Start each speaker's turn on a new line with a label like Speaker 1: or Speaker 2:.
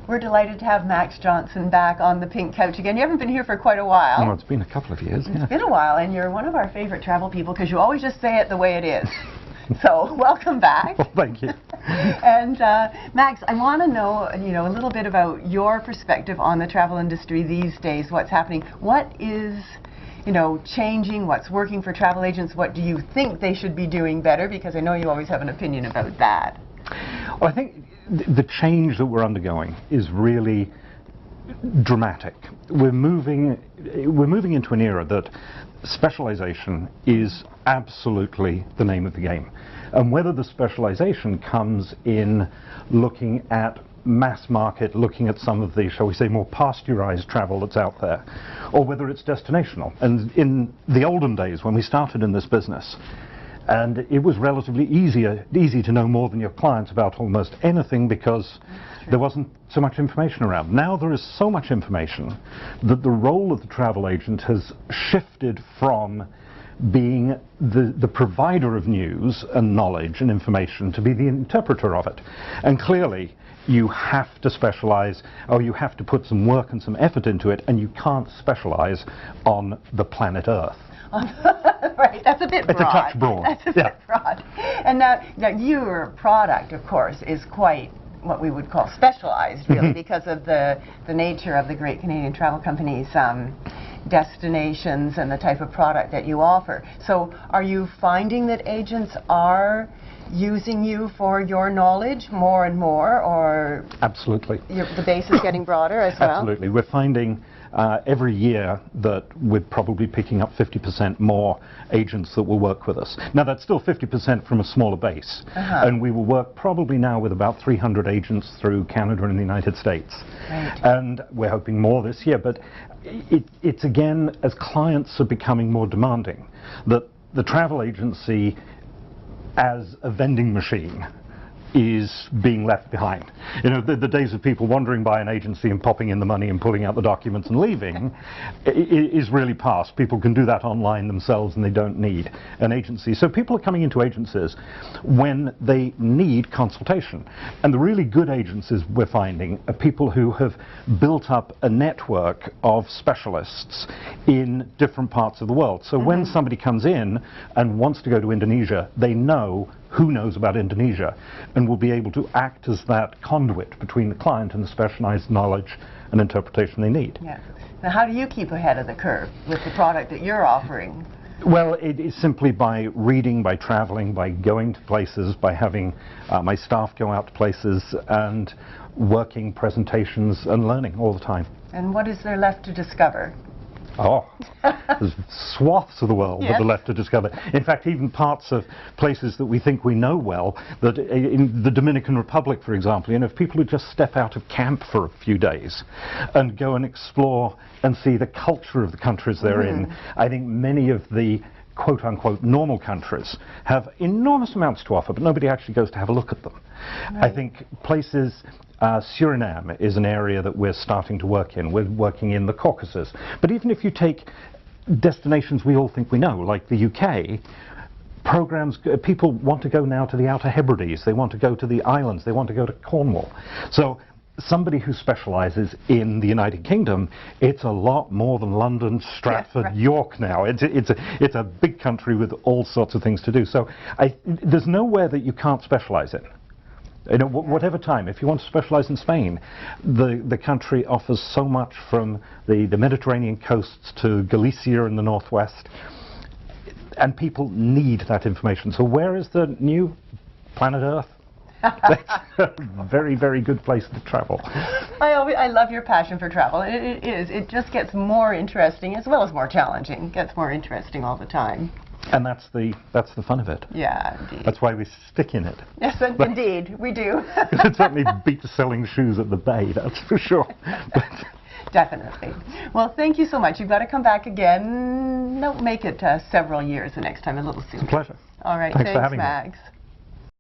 Speaker 1: We're delighted to have Max Johnson back on the pink couch again. You haven't been here for quite a while.
Speaker 2: Well, it's been a couple of years.
Speaker 1: It's been a while, and you're one of our favorite travel people because you always just say it the way it is. So, welcome back.
Speaker 2: Well, thank you.
Speaker 1: And Max, I want to know, a little bit about your perspective on the travel industry these days. What's happening? What is, changing? What's working for travel agents? What do you think they should be doing better? Because I know you always have an opinion about that.
Speaker 2: Well, I think the change that we're undergoing is really dramatic. We're moving into an era that specialization is absolutely the name of the game. And whether the specialization comes in looking at mass market, looking at some of the, shall we say, more pasteurized travel that's out there, or whether it's destinational. And in the olden days when we started in this business, and it was relatively easy to know more than your clients about almost anything because there wasn't so much information around. Now there is so much information that the role of the travel agent has shifted from being the provider of news and knowledge and information to be the interpreter of it. And clearly you have to specialize, or you have to put some work and some effort into it, and you can't specialize on the planet Earth.
Speaker 1: Right, that's a bit broad.
Speaker 2: It's a touch broad.
Speaker 1: That's a bit broad. And now your product, of course, is quite what we would call specialized, really, because of the nature of the Great Canadian Travel Company's destinations and the type of product that you offer. So are you finding that agents are using you for your knowledge more and more, or
Speaker 2: absolutely
Speaker 1: the base is getting broader as well?
Speaker 2: Absolutely. We're finding every year that we're probably picking up 50% more agents that will work with us. Now that's still 50% from a smaller base, and we will work probably now with about 300 agents through Canada and the United States.
Speaker 1: Right.
Speaker 2: And we're hoping more this year, but it's again, as clients are becoming more demanding, that the travel agency as a vending machine is being left behind. The days of people wandering by an agency and popping in the money and pulling out the documents and leaving is really past. People can do that online themselves and they don't need an agency. So people are coming into agencies when they need consultation. And the really good agencies we're finding are people who have built up a network of specialists in different parts of the world. So when somebody comes in and wants to go to Indonesia, they know who knows about Indonesia and will be able to act as that conduit between the client and the specialized knowledge and interpretation they need.
Speaker 1: Yeah. Now, how do you keep ahead of the curve with the product that you're offering?
Speaker 2: Well, it is simply by reading, by traveling, by going to places, by having my staff go out to places and working presentations and learning all the time. And
Speaker 1: what is there left to discover?
Speaker 2: Oh, there's swaths of the world that are left to discover. In fact, even parts of places that we think we know well, that in the Dominican Republic, for example, if people would just step out of camp for a few days and go and explore and see the culture of the countries they're in, I think many of the quote-unquote normal countries have enormous amounts to offer, but nobody actually goes to have a look at them. Right. I think places, Suriname is an area that we're starting to work in. We're working in the Caucasus. But even if you take destinations we all think we know, like the UK, programs, people want to go now to the Outer Hebrides, they want to go to the islands, they want to go to Cornwall. So somebody who specializes in the United Kingdom, it's a lot more than London, Stratford, York now. It's a big country with all sorts of things to do. So there's nowhere that you can't specialize in. Whatever time. If you want to specialize in Spain, the country offers so much, from the Mediterranean coasts to Galicia in the northwest, and people need that information. So where is the new planet Earth? That's a very, very good place to travel.
Speaker 1: I love your passion for travel. It just gets more interesting as well as more challenging. It gets more interesting all the time.
Speaker 2: And that's the fun of it.
Speaker 1: Yeah, indeed.
Speaker 2: That's why we stick in it.
Speaker 1: Yes, indeed, we do.
Speaker 2: It certainly beats selling shoes at the Bay, that's for sure.
Speaker 1: Definitely. Well, thank you so much. You've got to come back again. No, make it several years the next time, a little sooner.
Speaker 2: It's a pleasure.
Speaker 1: All right,
Speaker 2: thanks for having
Speaker 1: Max.
Speaker 2: me.